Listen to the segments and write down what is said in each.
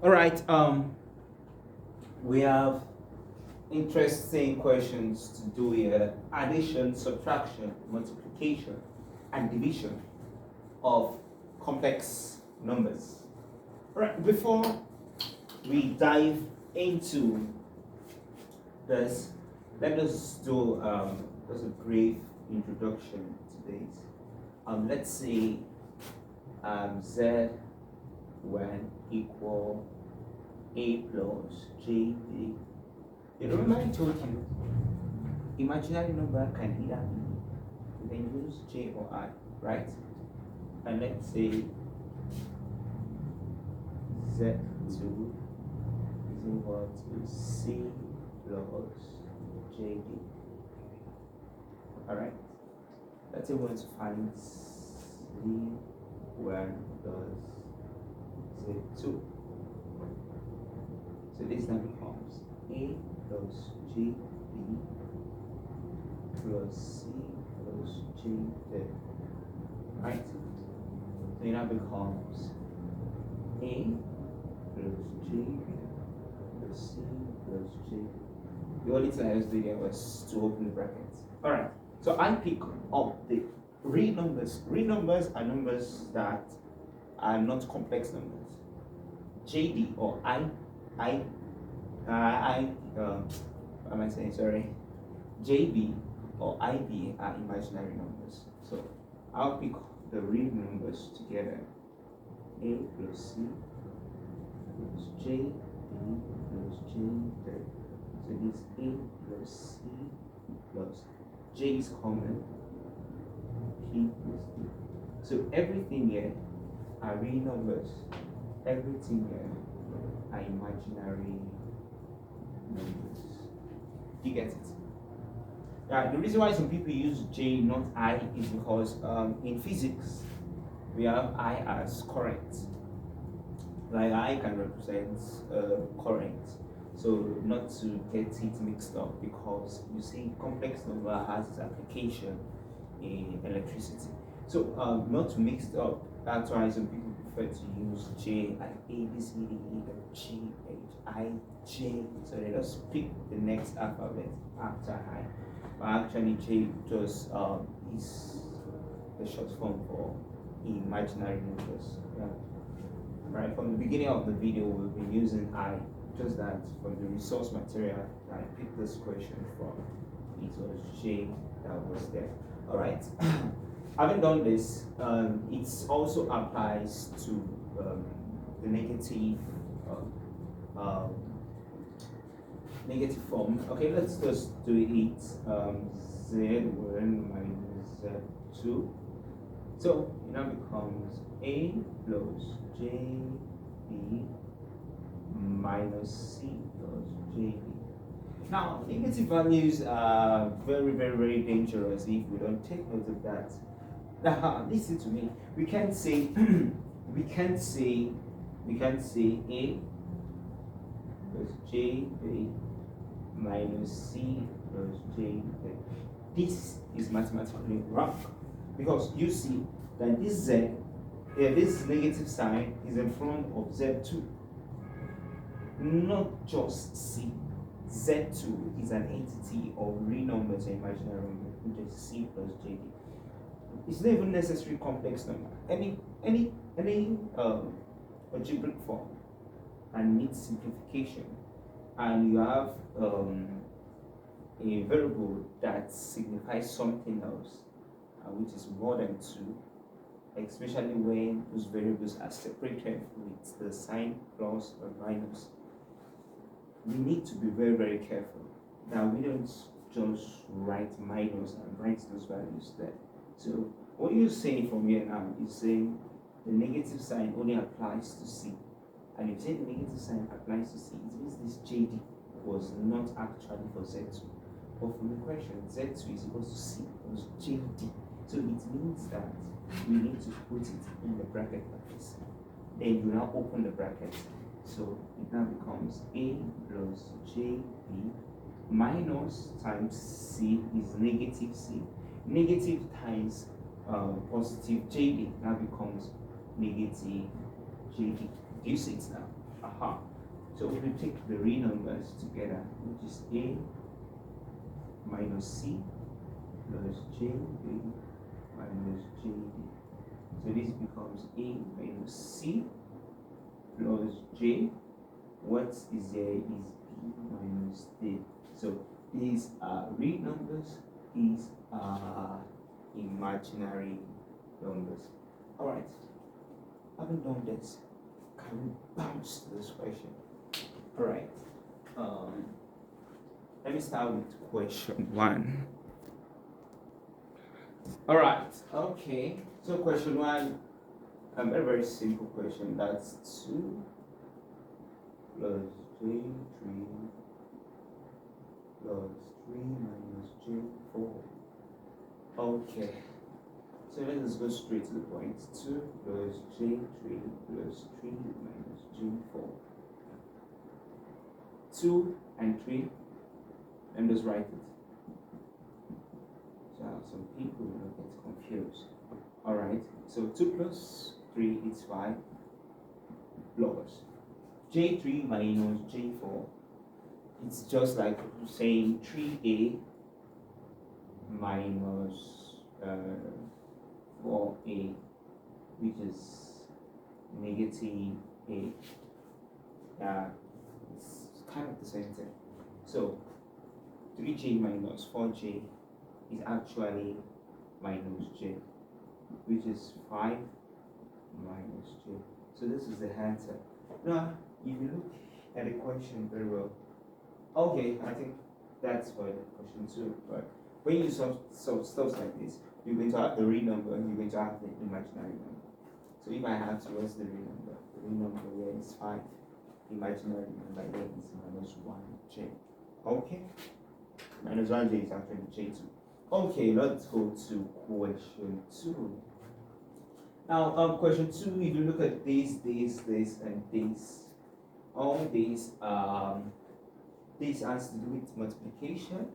All right. We have interesting questions to do here: addition, subtraction, multiplication, and division of complex numbers. All right. Before we dive into this, let us do just a brief introduction to this. Let's say z when equal a plus jd. You remember I told you imaginary number can either be, you can use j or I, right? And let's say z2 is equal to c plus jd. Alright? Let's say we want to find c1 plus z2. So this now becomes a plus gb plus c plus jd. Right? So it now becomes a plus g plus c plus j. The only thing I was doing there was to open the brackets. Alright, so I pick up the real numbers. Real numbers are numbers that are not complex numbers. JD or what am I saying? Sorry. JB or IB are imaginary numbers. So I'll pick the real numbers together. A plus C plus JB plus JD. So this A plus C plus J is common. P plus D. So everything here are real numbers. Everything here are imaginary numbers. You get it? The reason why some people use J, not I, is because in physics we have I as current. Like I can represent current. So not to get it mixed up, because you see complex number has its application in electricity. So not to mix it up, that's why some people prefer to use J like A, B, C, D, E, F, G, H, I, J. So they just pick the next alphabet after I. But actually J just is the short form for imaginary numbers. Yeah. Right, from the beginning of the video we've been using I, just that from the resource material I picked this question from, it was J that was there. Alright. Having done this, it also applies to the negative negative form. Okay, let's just do it. Z1 minus Z2. So it now becomes A plus JB minus C plus JB. Now, negative values are very, very, very dangerous if we don't take note of that. Now, listen to me. We can't say we can't say A plus JB minus C plus JB. This is mathematically wrong, because you see that this Z, this negative sign is in front of Z2, not just C. Z2 is an entity of real numbers and imaginary numbers, which is C plus JD. It's not even necessary complex number. Any algebraic form and needs simplification, and you have a variable that signifies something else, which is more than 2, especially when those variables are separated with the sign plus or minus. We need to be very, very careful that we don't just write minus and write those values there. So what you're saying from here now is saying the negative sign only applies to C. And if you say the negative sign applies to C, it means this JD was not actually for Z2. But from the question, Z2 is equal to C plus JD. So it means that we need to put it in the bracket like this. Then you now open the bracket. So it now becomes A plus JB minus times C is negative C. Negative times positive JD now becomes negative JD. Do you see it now? Aha. So we take the real numbers together, which is a minus c plus jb minus jd. So this becomes a minus c plus j. What is there is b minus d. So these are real numbers, these are imaginary numbers. Alright, having done this, can we bounce to this question? Alright, let me start with question 1. Alright, okay, so question 1, a very simple question. That's 2 plus j3 plus 3 minus j4. Okay, so let us go straight to the point. 2 plus j3 plus 3 minus j4. 2 and 3, and just write it. So some people will get confused. Alright, so 2 plus 3 is 5 plus j3 minus j4. It's just like saying 3a minus 4a, which is negative a. It's kind of the same thing. So 3j minus 4j is actually minus j, which is 5 minus j. So this is the answer. Now, if you look at the question very well, okay, I think that's for the question 2. But when you solve stuff like this, you're going to have the real number, you're going to have the imaginary number. So if I have to, what's the real number? The real number here is 5. Imaginary number here is minus 1j. Okay? Minus 1j is actually j2. Okay, let's go to question 2. Now, question 2, if you look at this, and this, all these, this has to do with multiplication,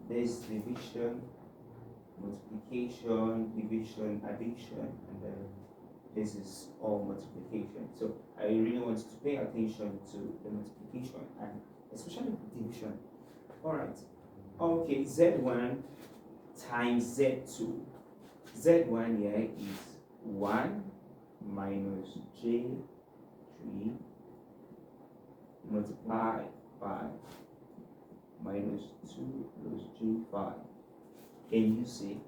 this division, multiplication, division, addition, and then this is all multiplication. So I really want you to pay attention to the multiplication and especially division. Alright. Okay, Z1 times Z2. Z1 here is 1 minus J3 multiplied by minus 2 plus J5. Can you see?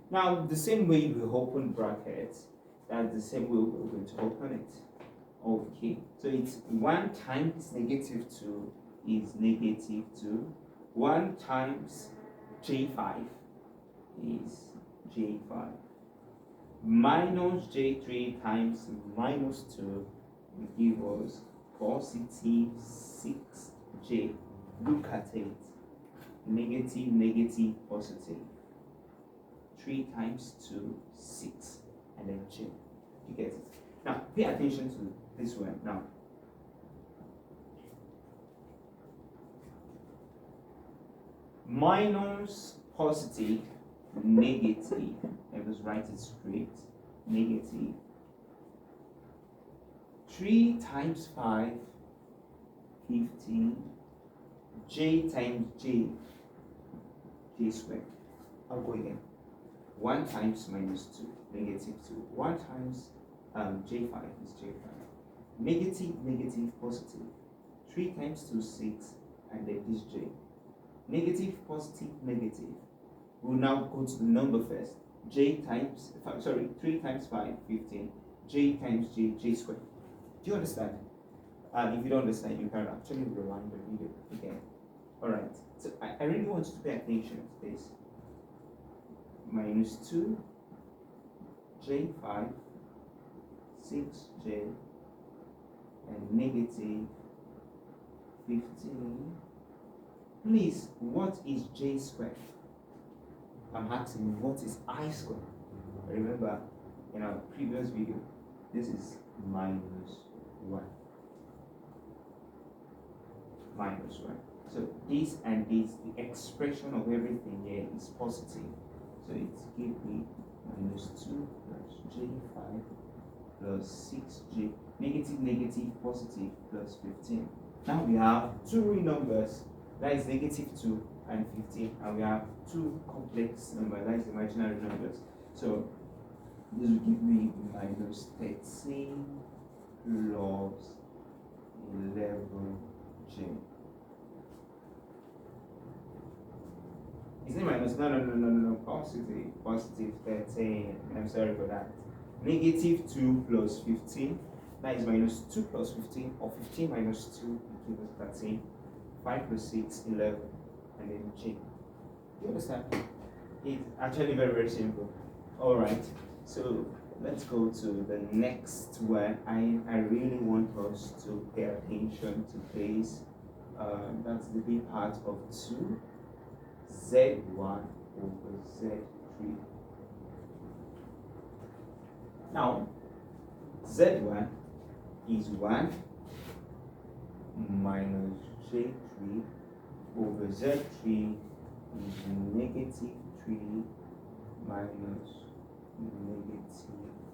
Now, the same way we open brackets, that's the same way we're going to open it. Okay, so it's 1 times negative 2 is negative 2. 1 times J5 is J5. Minus J3 times minus 2 will give us positive 6J. Look at it. Negative, negative, positive. 3 times 2, 6. And then J. You get it? Now, pay attention to this one. Now, minus positive, negative. Let us write it straight. Negative. 3 times 5, 15. J times J, J squared. I'll go again. 1 times minus 2, negative 2. 1 times J5 is J5. Negative, negative, positive. 3 times 2, 6, and then this J. Negative, positive, negative. We'll now go to the number first. J times, 3 times 5, 15. J times J, J squared. Do you understand? If you don't understand, you can actually rewind the video again. Alright, so I really want you to pay attention to this. Minus 2, J5, 6J, and negative 15. Please, what is J squared? I'm asking, what is I squared? Remember, in our previous video, this is minus 1. Minus 1. So this and this, the expression of everything here is positive. So it's give me minus 2 plus J5 plus 6J. negative, negative, positive plus 15. Now we have two real numbers, that is negative 2 and 15, and we have two complex numbers, that is imaginary numbers. So this will give me minus 13 plus 11j. Is it minus? No. Positive 13. I'm sorry for that. Negative 2 plus 15. That is minus 2 plus 15, or 15 minus 2 will give us 13. 5 plus 6, 11. And then j. You understand? It's actually very, very simple. Alright. So let's go to the next one. I really want us to pay attention to this. That's the big part of 2. Z1 over Z3. Now, Z1 is 1 minus J3 over Z3 is negative 3 minus negative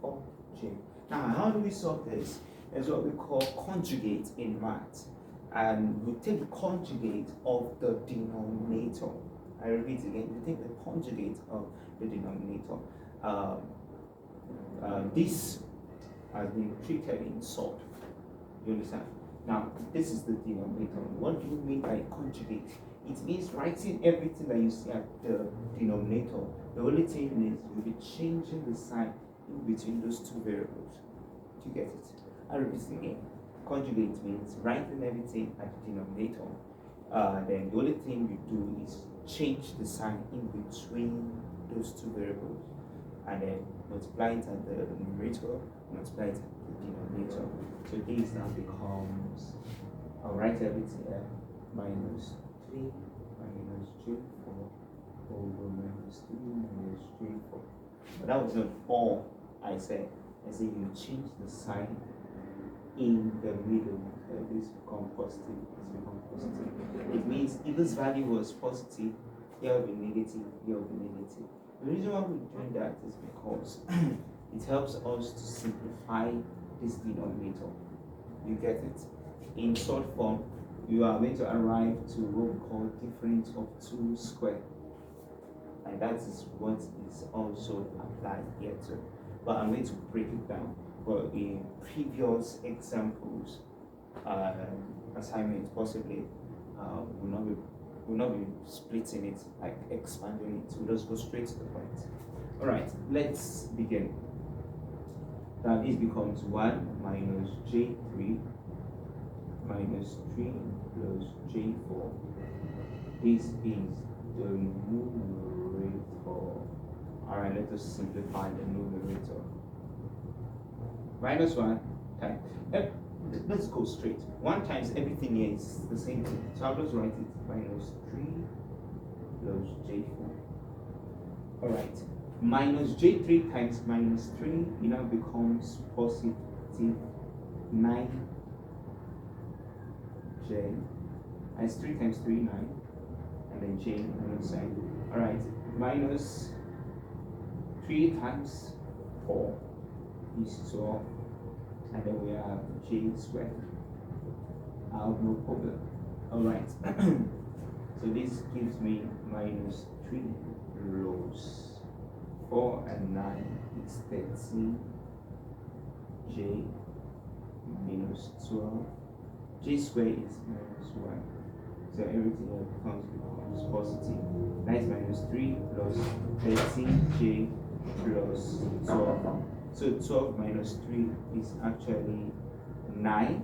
4J. Now, how do we solve this? It's what we call conjugate in math. And we take the conjugate of the denominator. I repeat again, we take the conjugate of the denominator. This has been treated in sort. You understand? Now, this is the denominator. What do you mean by conjugate? It means writing everything that you see at the denominator. The only thing is you'll be changing the sign in between those two variables. Do you get it? I repeat again. Conjugate means writing everything at the denominator. Then the only thing you do is change the sign in between those two variables, and then multiply it at the numerator, multiply it at the denominator. So this now becomes, I'll write everything here, minus 3 minus J4 over minus 3 minus J4. But that was not all I said. I said you change the sign in the middle. This become positive, this become positive. It means if this value was positive, here will be negative, here will be negative. The reason why we're doing that is because it helps us to simplify this denominator. You get it? In short form, you are going to arrive to what we call difference of 2 squared. And that is what is also applied here too. But I'm going to break it down. But in previous examples, assignments possibly will not be splitting it, like expanding it. We'll just go straight to the point. All right, let's begin. Now this becomes 1 minus J3 minus 3 plus J4. This is the numerator. All right, let us simplify the numerator. Minus 1 times, let's go straight. 1 times everything here is the same thing. So I'll just write it minus 3 plus J4. Alright, minus J3 times minus 3, it now becomes positive 9J. As 3 times 3, 9. And then J on the side. Alright, minus 3 times 4 is 12, and then we have J squared. I have no problem. Alright, so this gives me minus 3 rows. 4 and 9 is 13. J minus 12. J squared is minus 1. So everything here becomes positive. That is minus 3 plus 13J plus 12. So 12 minus 3 is actually 9.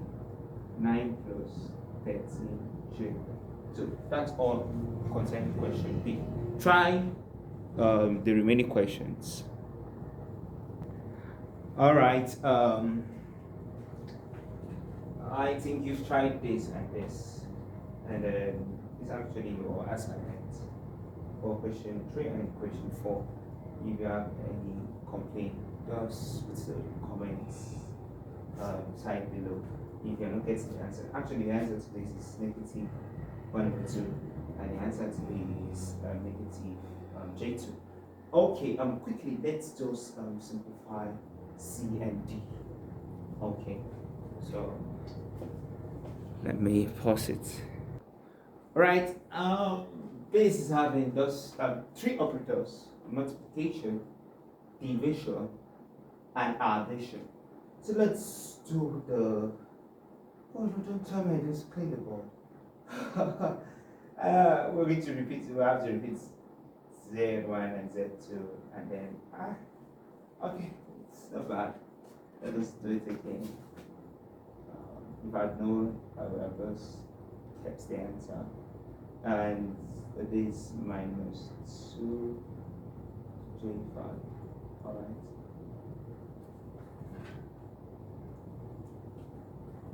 9 plus 13J. So that's all concerning question B. Try the remaining questions. All right. I think you've tried this and this. And it's actually your assignment for question 3 and question 4. If you have any complaint, just put the comments side below. If you're not getting the answer, actually the answer to this is negative 1 over 2, and the answer to this is negative J2. Okay, quickly let's just simplify C and D. Okay, So let me pause it. All right. This is having those three operators: multiplication, division, and addition. So let's do the. Oh no! Don't tell me I just clean the board. We're going to repeat. We have to repeat Z1 and Z2, and then okay, it's not bad. Let us do it again. If I'd known, I would have just kept the answer. And it is minus 2J5. Alright.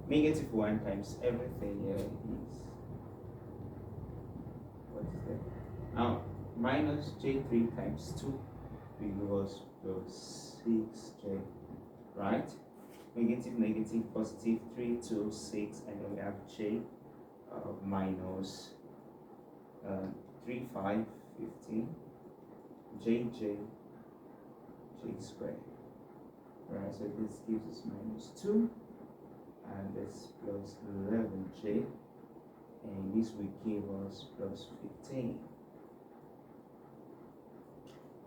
Negative 1 times everything here is. What is that? Now, minus J3 times 2 equals plus 6J. Right? Negative, positive 3, 2, 6, and then we have J minus 3, 5, 15, J squared. Right, so this gives us minus 2, and this plus 11J, and this will give us plus 15.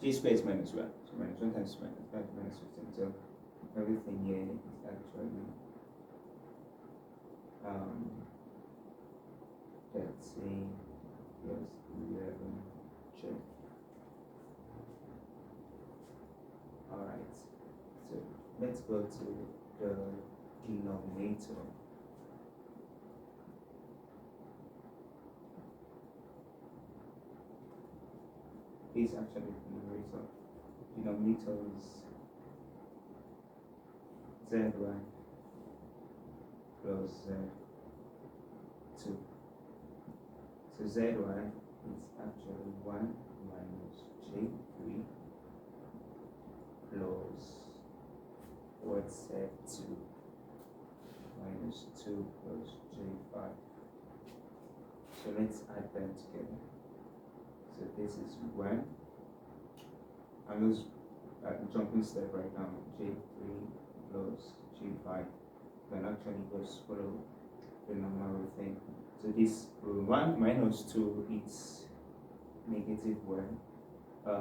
J squared is minus 1, so minus 1 times minus 5 minus 15. So everything here is actually 13 plus 11J. Alright, so let's go to the denominator. This is actually the numerator. Denominator is Z1 plus Z2. So Z1 is actually 1 minus J3 plus what's Z2 minus 2 plus J5. So let's add them together. So this is 1. I'm just jumping step right now. J3 plus J5. Then actually just follow the normal thing. So this 1 minus 2 is negative 1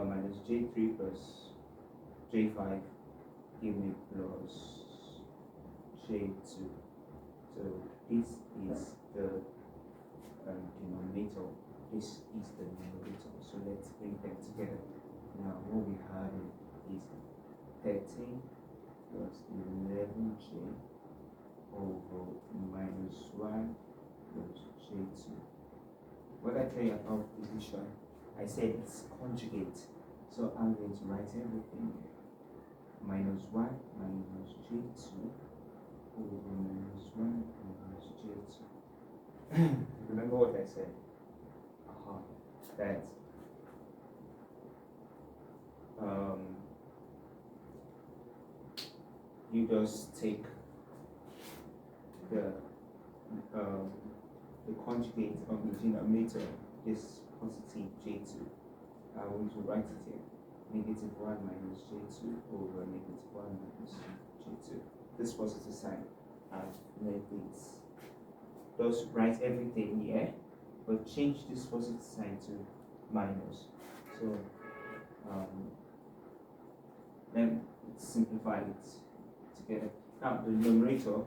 minus J3 plus J5 give me plus J2. So this is the denominator. This is the numerator. So let's bring them together. Now what we have is 13 plus 11J over minus 1 plus J2. What I tell you about division, I said it's conjugate. So I'm going to write everything here. Minus 1 minus J2 over minus 1 minus J2. Remember what I said? That you just take the conjugate of the denominator, this positive J2. I want to write it here. Negative 1 minus J2 over negative 1 minus J2. This positive sign, I've made this. Just write everything here, but change this positive sign to minus. So then simplify it together. Now the numerator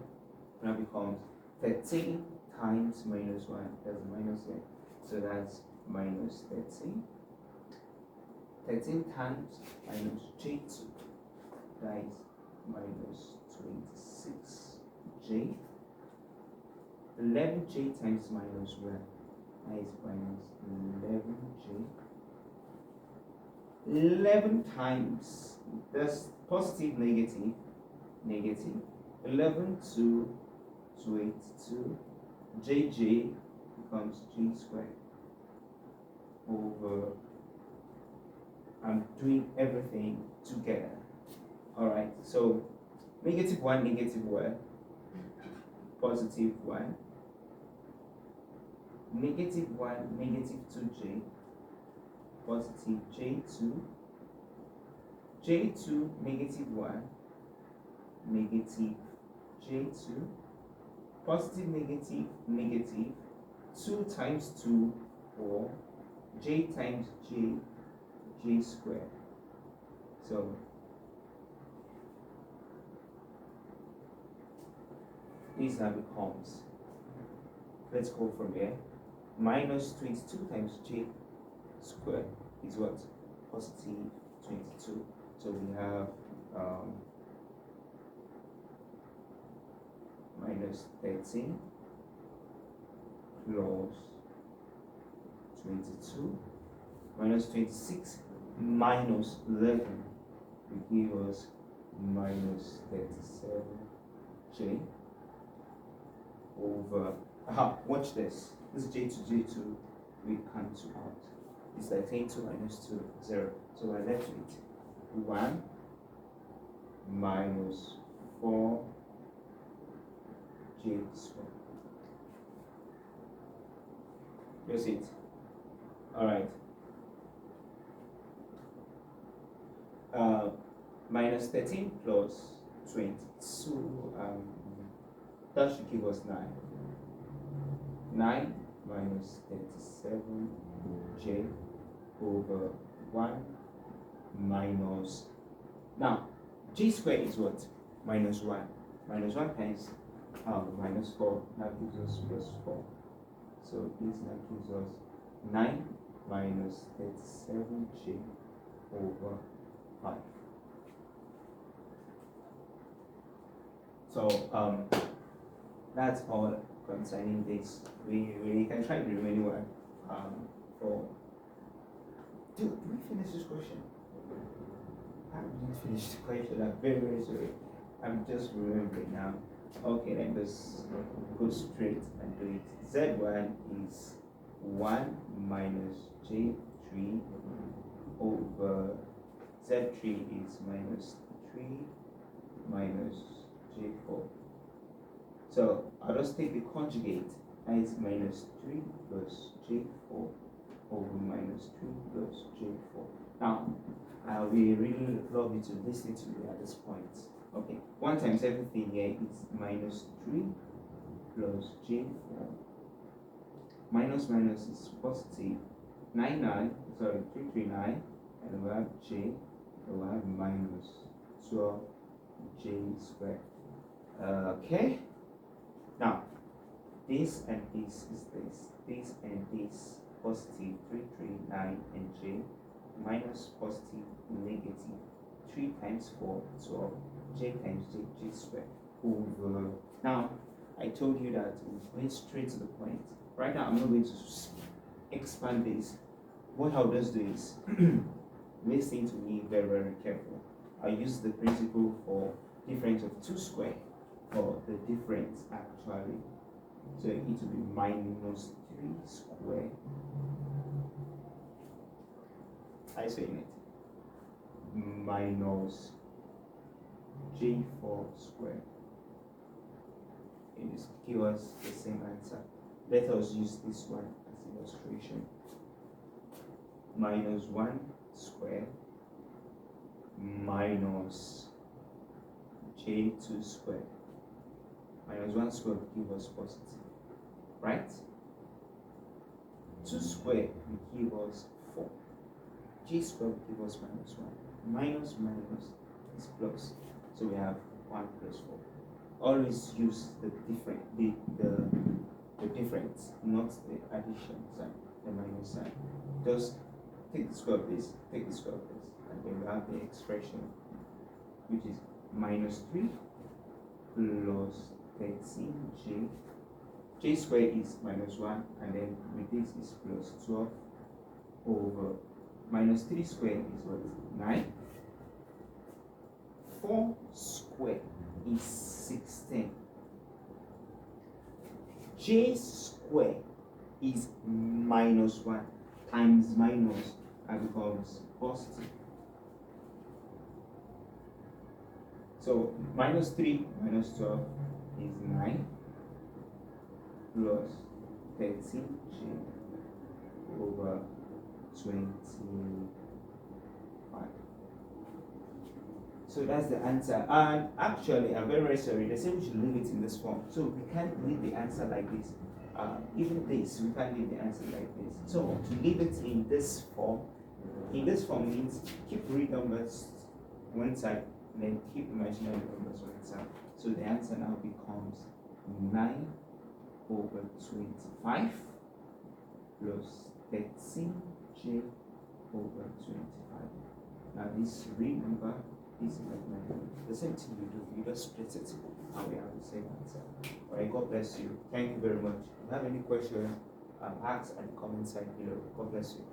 now becomes 13 times minus 1. There's a minus here. So that's minus 13. 13 times minus J2. That is minus 26J. 11J times minus 1. That is minus 11J. 11 times, that's positive, negative, negative. 11 to 82. JJ becomes J squared over, I'm doing everything together. Alright, so negative 1, negative 1, positive 1, negative 1, negative 2J, positive J2, J2, negative 1, negative J2, positive, negative, negative. 2 times 2, 4. J times j, j squared. So this now becomes, let's go from here, minus 22 times j squared is what? Positive 22. So we have minus 13 plus 22 minus 26 minus 11 will give us minus 37j over, watch this, this j to j2 we cancel out. It's like 10 2 minus 2, 0. So we're left with 1 minus 4 j squared. That's it. Alright. Minus 13 plus 22, that should give us 9. 9 minus 37j over 1 minus, now j squared is what? Minus 1. Minus 1 times minus 4, that gives us plus 4. So this now gives us 9 minus 37j over 5. So that's all concerning this. We can try the remaining one for. Did we finish this question? I didn't finish the question. I'm very, very sorry. I'm just remembering now. Okay, let us go straight and do it. Z1 is 1 minus J3 over Z3 is minus 3 minus J4. So I'll just take the conjugate, and it's minus 3 plus J4 over minus 3 plus J4. Now, we really love you to listen to me at this point. Okay, 1 times everything here is minus 3 plus J4. Minus minus is positive. 339, and we have J, and we have minus 12J squared. Okay, now this and this is this and this, positive 339 and J, minus positive negative 3 times 4, 12, J times J, J squared over. Now, I told you that we went straight to the point. Right now, I'm not going to expand this. What I'll just do is, listen to me very, very careful. I use the principle for difference of 2 squared for the difference actually. So it will be minus 3 squared. I say it. Minus J4 squared. It is give us the same answer. Let us use this one as illustration. Minus 1 squared minus J2 squared. Minus 1 squared will give us positive, right? 2 squared will give us 4. J squared will give us minus 1. Minus minus is plus. So we have 1 plus 4. Always use the different, the difference, not the addition sign, the minus sign. Just take the square of this, take the square of this, and then we have the expression, which is minus 3 plus 13j. J squared is minus 1, and then with this is plus 12 over minus 3 squared is what? 9. 4 squared is 16. J squared is minus 1 times minus and becomes positive. So minus 3 minus 12 is 9 plus 13j over 25. So that's the answer. And actually, I'm very, very sorry. They say we should leave it in this form. So we can't leave the answer like this. Even this, we can't leave the answer like this. So to leave it in this form means keep real numbers one side, and then keep imaginary numbers one side. So the answer now becomes 9 over 25 plus 13j over 25. Now this real number is imaginary. The same thing you just split it and we have the same answer. Alright, God bless you. Thank you very much. If you have any questions, ask at the comment side below. God bless you.